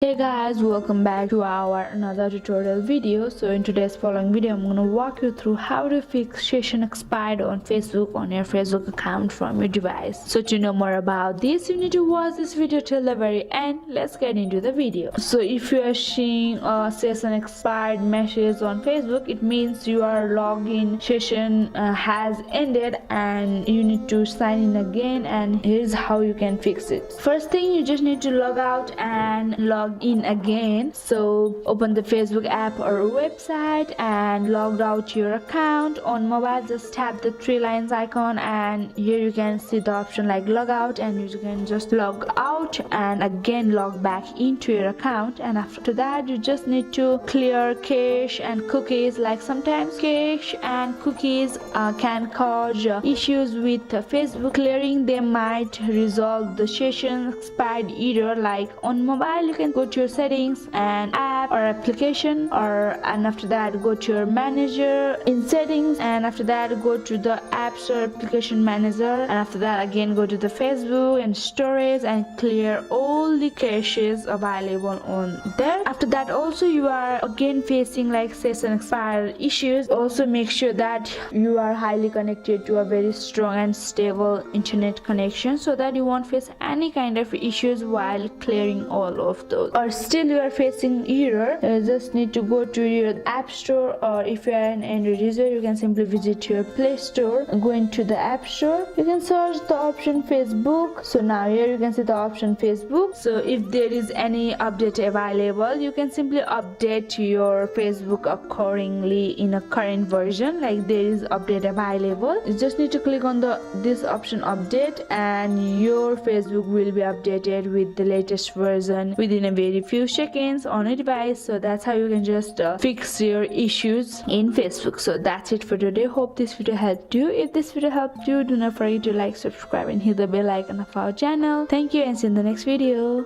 Hey guys, welcome back to our another tutorial video. So in today's following video, I'm gonna walk you through how to fix session expired on Facebook on your Facebook account from your device. So to know more about this, you need to watch this video till the very end. Let's get into the video. So if you are seeing a session expired message on Facebook, it means your login session has ended and you need to sign in again, and here's how you can fix it. First thing, you just need to log out and log in again. So open the Facebook app or website and log out your account. On mobile, just tap the three lines icon, and here you can see the option like log out, and you can just log out and again log back into your account. And after that, you just need to clear cache and cookies. Like sometimes cache and cookies can cause issues with Facebook. Clearing them might resolve the session expired error. Like on mobile, you can go to your settings and app or application, and after that go to your manager in settings, and after that go to the apps or application manager, and after that again go to the Facebook and storage and clear all the caches available on there. After that, also you are again facing like session expired issues. Also make sure that you are highly connected to a very strong and stable internet connection so that you won't face any kind of issues while clearing all of those. Or still you are facing error, you just need to go to your app store, or if you are an Android user, you can simply visit your Play Store, go into the app store, you can search the option Facebook. So now here you can see the option Facebook. So if there is any update available, you can simply update your Facebook accordingly in a current version. Like there is update available, you just need to click on this option update, and your Facebook will be updated with the latest version within a very few seconds on a device. So that's how you can just fix your issues in Facebook. So that's it for today. Hope this video helped you. If this video helped you, do not forget to like, subscribe and hit the bell icon of our channel. Thank you, and see you in the next video.